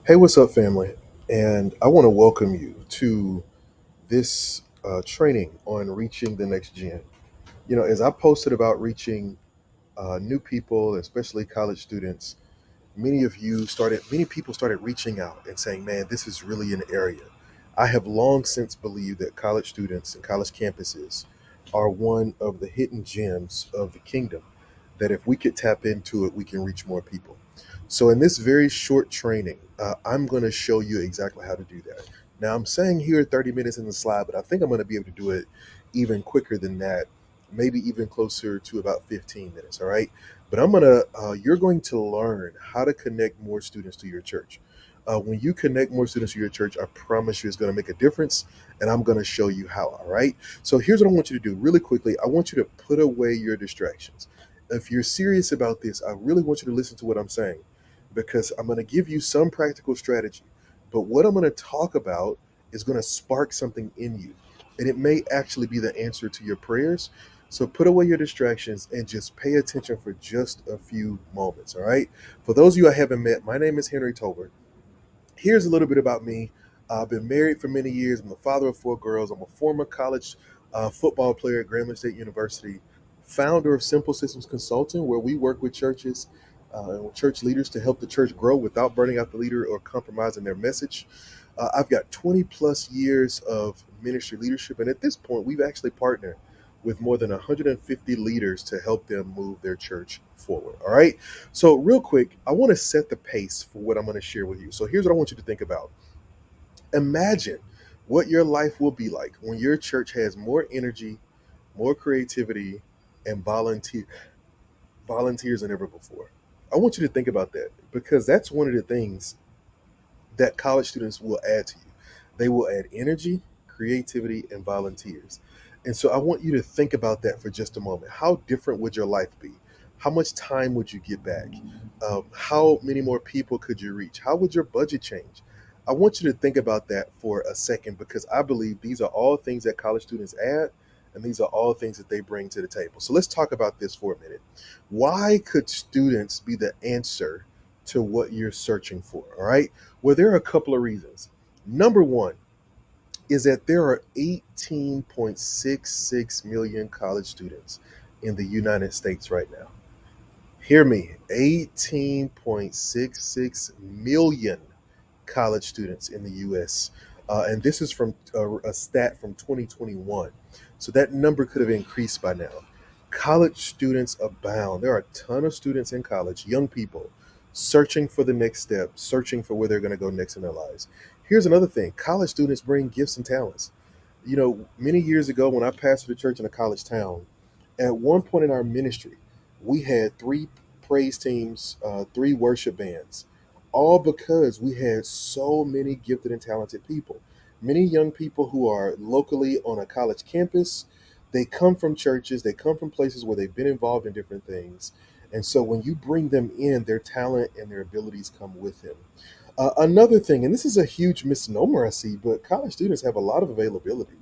Hey, what's up, family? And I want to welcome you to this training on reaching the next gen. As I posted about reaching new people, especially college students, many people started reaching out and saying, man, this is really an area. I have long since believed that college students and college campuses are one of the hidden gems of the kingdom, that if we could tap into it, we can reach more people. So, in this very short training, I'm going to show you exactly how to do that. Now, I'm saying here 30 minutes in the slide, but I think I'm going to be able to do it even quicker than that, maybe even closer to about 15 minutes. All right. But you're going to learn how to connect more students to your church. When you connect more students to your church, I promise you it's going to make a difference. And I'm going to show you how. All right. So here's what I want you to do really quickly. I want you to put away your distractions. If you're serious about this, I really want you to listen to what I'm saying because I'm going to give you some practical strategy. But what I'm going to talk about is going to spark something in you. And it may actually be the answer to your prayers. So put away your distractions and just pay attention for just a few moments. All right. For those of you I haven't met, my name is Henry Tolbert. Here's a little bit about me. I've been married for many years. I'm the father of four girls. I'm a former college football player at Grambling State University, founder of Simple Systems Consulting, where we work with churches and with church leaders to help the church grow without burning out the leader or compromising their message. I've got 20 plus years of ministry leadership, and at this point, we've actually partnered with more than 150 leaders to help them move their church forward. All right. So, real quick, I want to set the pace for what I'm going to share with you. So, here's what I want you to think about. Imagine what your life will be like when your church has more energy, more creativity, and volunteers than ever before. I want you to think about that because that's one of the things that college students will add to you. They will add energy, creativity, and volunteers. And so I want you to think about that for just a moment. How different would your life be? How much time would you get back? How many more people could you reach? How would your budget change? I want you to think about that for a second because I believe these are all things that college students add and these are all things that they bring to the table. So let's talk about this for a minute. Why could students be the answer to what you're searching for? All right. Well, there are a couple of reasons. Number one is that there are 18.66 million college students in the United States right now. Hear me, 18.66 million college students in the US. And this is from a stat from 2021. So that number could have increased by now. College students abound. There are a ton of students in college, young people, searching for the next step, searching for where they're going to go next in their lives. Here's another thing: college students bring gifts and talents. Many years ago when I pastored a church in a college town, at one point in our ministry, we had three praise teams, three worship bands, all because we had so many gifted and talented people. Many young people who are locally on a college campus, they come from churches, they come from places where they've been involved in different things. And so when you bring them in, their talent and their abilities come with them. Another thing, and this is a huge misnomer I see, but college students have a lot of availability.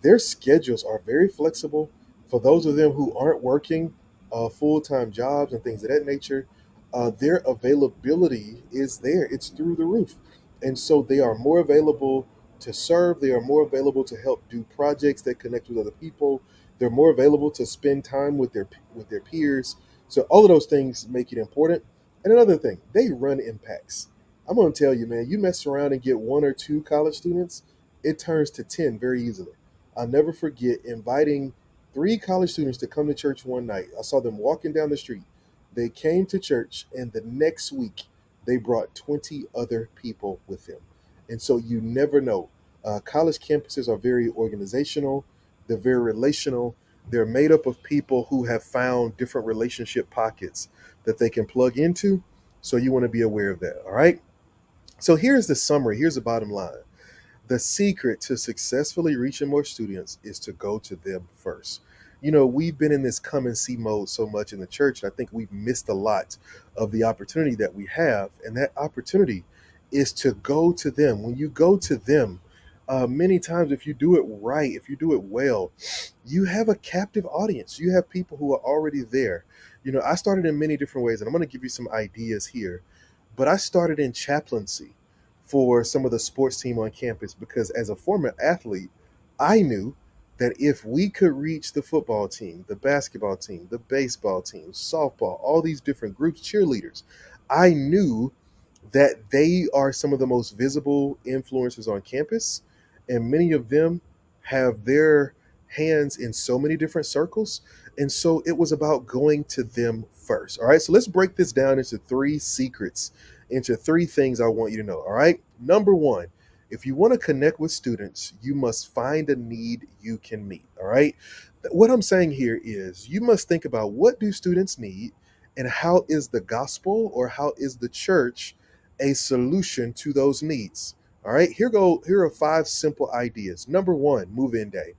Their schedules are very flexible. For those of them who aren't working full time jobs and things of that nature, their availability is there. It's through the roof. And so they are more available to serve. They are more available to help do projects that connect with other people. They're more available to spend time with their peers. So all of those things make it important. And another thing, they run impacts. I'm going to tell you, man, you mess around and get one or two college students, it turns to 10 very easily. I'll never forget inviting three college students to come to church one night. I saw them walking down the street. They came to church, and the next week, they brought 20 other people with them. And so you never know. College campuses are very organizational, they're very relational. They're made up of people who have found different relationship pockets that they can plug into. So you want to be aware of that. All right. So here's the summary. Here's the bottom line. The secret to successfully reaching more students is to go to them first. We've been in this come and see mode so much in the church, and I think we've missed a lot of the opportunity that we have. And that opportunity is to go to them. When you go to them, many times, if you do it right, if you do it well, you have a captive audience. You have people who are already there. I started in many different ways, and I'm going to give you some ideas here. But I started in chaplaincy. for some of the sports team on campus, because as a former athlete, I knew that if we could reach the football team, the basketball team, the baseball team, softball, all these different groups, cheerleaders, I knew that they are some of the most visible influencers on campus, and many of them have their hands in so many different circles. And so it was about going to them first. All right. So let's break this down into three secrets, into three things I want you to know. All right. Number one, if you want to connect with students, you must find a need you can meet. All right. What I'm saying here is you must think about, what do students need, and how is the gospel, or how is the church a solution to those needs? All right, here are five simple ideas. Number one, move-in day.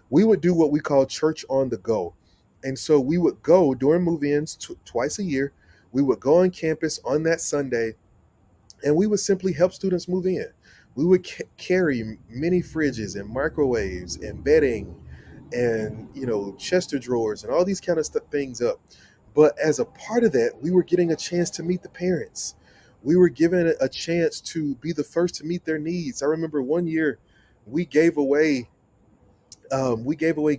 We would do what we call church on the go. And so we would go during move-ins twice a year. We would go on campus on that Sunday, and we would simply help students move in. We would carry mini fridges and microwaves and bedding and, chester drawers and all these kind of things up. But as a part of that, we were getting a chance to meet the parents. We were given a chance to be the first to meet their needs. I remember one year we gave away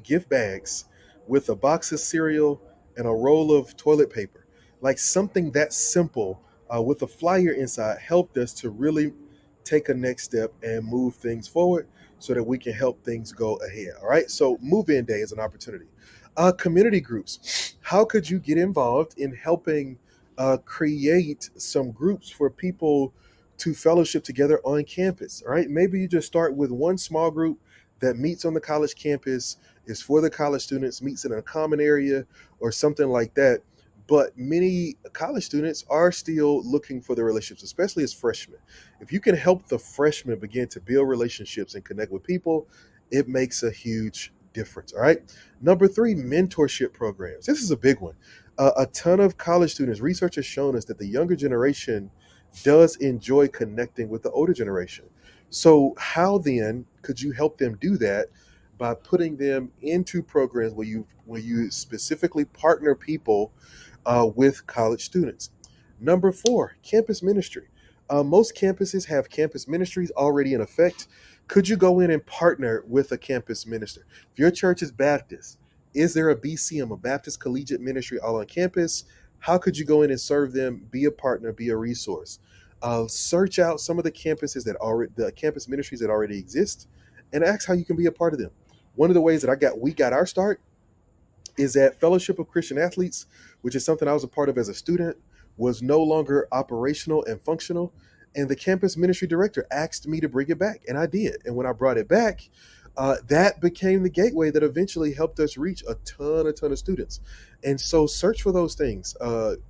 gift bags with a box of cereal and a roll of toilet paper. Like something that simple, with a flyer inside, helped us to really take a next step and move things forward so that we can help things go ahead. All right. So move in day is an opportunity. Community groups. How could you get involved in helping create some groups for people to fellowship together on campus? All right. Maybe you just start with one small group that meets on the college campus, is for the college students, meets in a common area or something like that. But many college students are still looking for the relationships, especially as freshmen. If you can help the freshmen begin to build relationships and connect with people, it makes a huge difference. All right. Number three, mentorship programs. This is a big one. A ton of college students, research has shown us that the younger generation does enjoy connecting with the older generation. So, how then could you help them do that? By putting them into programs where you specifically partner people with college students. Number four, campus ministry. Most campuses have campus ministries already in effect. Could you go in and partner with a campus minister? If your church is Baptist, is there a BCM, a Baptist Collegiate Ministry, all on campus? How could you go in and serve them, be a partner, be a resource? Search out some of the campus ministries that already exist, and ask how you can be a part of them. One of the ways that we got our start is that Fellowship of Christian Athletes, which is something I was a part of as a student, was no longer operational and functional. And the campus ministry director asked me to bring it back, and I did. And when I brought it back, that became the gateway that eventually helped us reach a ton of students. And so, search for those things.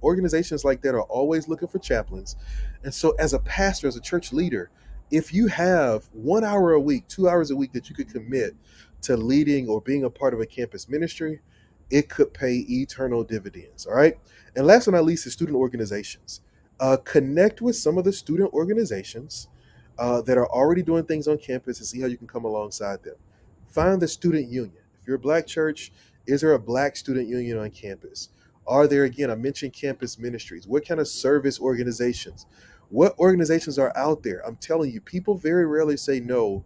Organizations like that are always looking for chaplains. And so, as a pastor, as a church leader, if you have 1 hour a week, 2 hours a week that you could commit to leading or being a part of a campus ministry, it could pay eternal dividends. All right. And last but not least is student organizations. Connect with some of the student organizations that are already doing things on campus and see how you can come alongside them. Find the student union. If you're a black church, is there a black student union on campus? Are there, again, I mentioned campus ministries. What kind of service organizations? What organizations are out there? I'm telling you, people very rarely say no.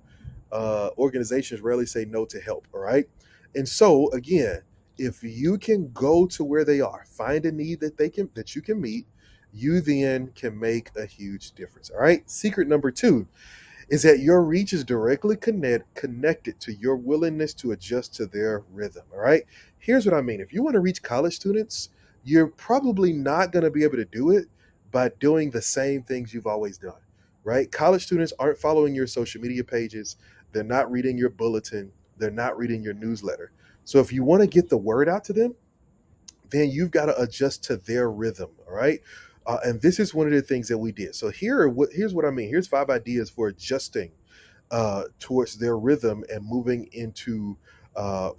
Organizations rarely say no to help. All right. And so, again, if you can go to where they are, find a need that you can meet, you then can make a huge difference. All right. Secret number two is that your reach is directly connected to your willingness to adjust to their rhythm. All right. Here's what I mean. If you want to reach college students, you're probably not going to be able to do it by doing the same things you've always done. Right. College students aren't following your social media pages. They're not reading your bulletin. They're not reading your newsletter. So if you want to get the word out to them, then you've got to adjust to their rhythm. All right. And this is one of the things that we did. So here's what I mean. Here's five ideas for adjusting towards their rhythm and moving into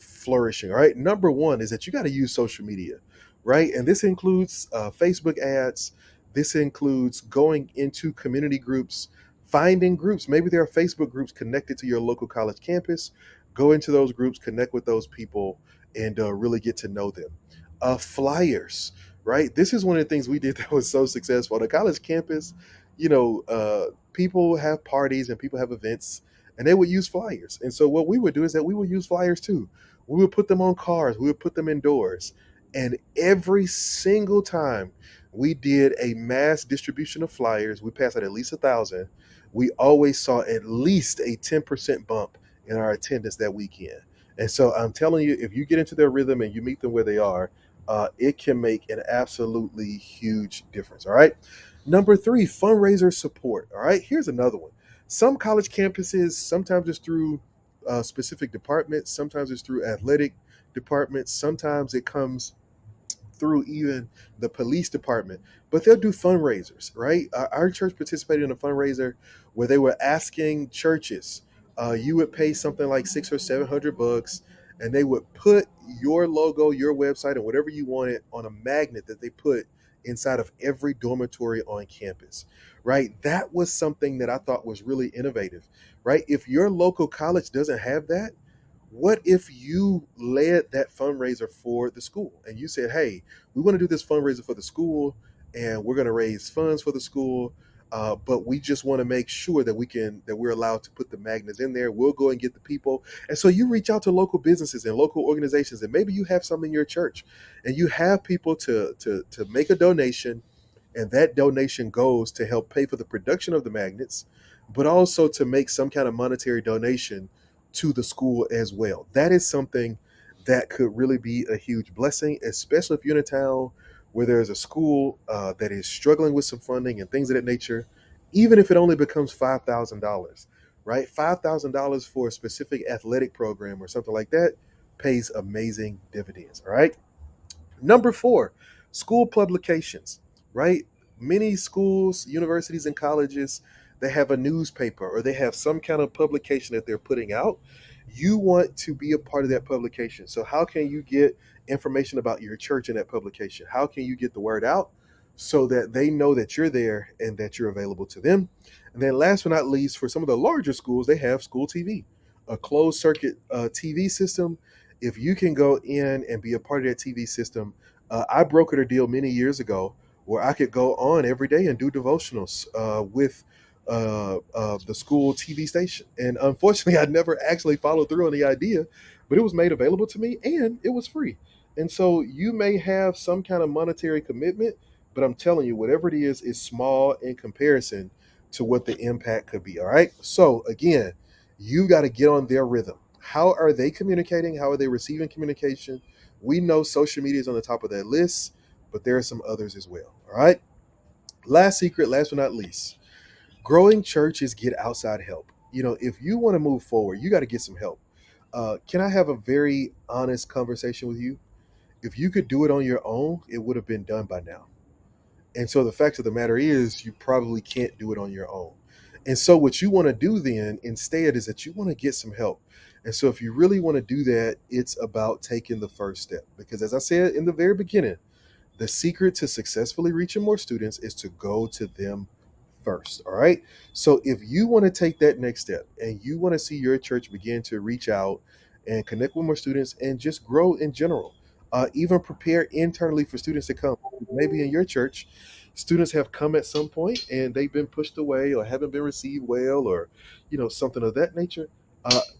flourishing. All right. Number one is that you got to use social media, right? And this includes Facebook ads. This includes going into community groups, finding groups. Maybe there are Facebook groups connected to your local college campus. Go into those groups, connect with those people, and really get to know them. Flyers, right? This is one of the things we did that was so successful. On the college campus, people have parties and people have events, and they would use flyers. And so what we would do is that we would use flyers too. We would put them on cars, we would put them indoors. And every single time we did a mass distribution of flyers, we passed out at least 1,000. We always saw at least a 10% bump in our attendance that weekend. And so I'm telling you, if you get into their rhythm and you meet them where they are, it can make an absolutely huge difference. All right. Number three, fundraiser support. All right. Here's another one. Some college campuses, sometimes it's through specific departments, sometimes it's through athletic departments, sometimes it comes through even the police department, but they'll do fundraisers, right? Our church participated in a fundraiser where they were asking churches, you would pay something like 600 or 700 bucks, and they would put your logo, your website, and whatever you wanted on a magnet that they put inside of every dormitory on campus, right? That was something that I thought was really innovative, right? If your local college doesn't have that, what if you led that fundraiser for the school and you said, hey, we want to do this fundraiser for the school and we're going to raise funds for the school, but we just want to make sure that we're allowed to put the magnets in there. We'll go and get the people. And so you reach out to local businesses and local organizations, and maybe you have some in your church, and you have people to make a donation, and that donation goes to help pay for the production of the magnets, but also to make some kind of monetary donation to the school as well. That is something that could really be a huge blessing, especially if you're in a town where there's a school that is struggling with some funding and things of that nature. Even if it only becomes $5,000, right? $5,000 for a specific athletic program or something like that pays amazing dividends. All right. Number four, school publications, right? Many schools, universities, and colleges, they have a newspaper or they have some kind of publication that they're putting out. You want to be a part of that publication. So, how can you get information about your church in that publication? How can you get the word out so that they know that you're there and that you're available to them? And then, last but not least, for some of the larger schools, they have school TV, a closed circuit TV system. If you can go in and be a part of that TV system, I brokered a deal many years ago where I could go on every day and do devotionals with the school TV station. And unfortunately, I never actually followed through on the idea, but it was made available to me and it was free. And so you may have some kind of monetary commitment, but I'm telling you, whatever it is small in comparison to what the impact could be. All right. So again, you got to get on their rhythm. How are they communicating? How are they receiving communication? We know social media is on the top of that list, but there are some others as well. All right. Last secret, last but not least, growing churches get outside help. If you want to move forward, you got to get some help. Can I have a very honest conversation with you? If you could do it on your own, it would have been done by now. And so the fact of the matter is, you probably can't do it on your own. And so what you want to do then instead is that you want to get some help. And so if you really want to do that, it's about taking the first step. Because as I said in the very beginning, the secret to successfully reaching more students is to go to them first. All right. So if you want to take that next step and you want to see your church begin to reach out and connect with more students and just grow in general, even prepare internally for students to come. Maybe in your church, students have come at some point and they've been pushed away or haven't been received well, or something of that nature.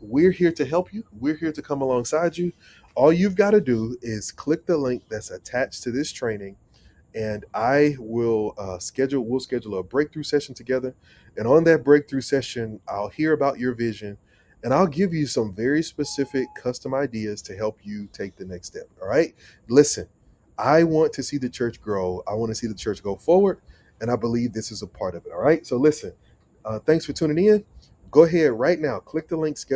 We're here to help you. We're here to come alongside you. All you've got to do is click the link that's attached to this training, and I will we'll schedule a breakthrough session together. And on that breakthrough session, I'll hear about your vision and I'll give you some very specific custom ideas to help you take the next step. All right. Listen, I want to see the church grow. I want to see the church go forward. And I believe this is a part of it. All right. So listen, thanks for tuning in. Go ahead right now, click the link, schedule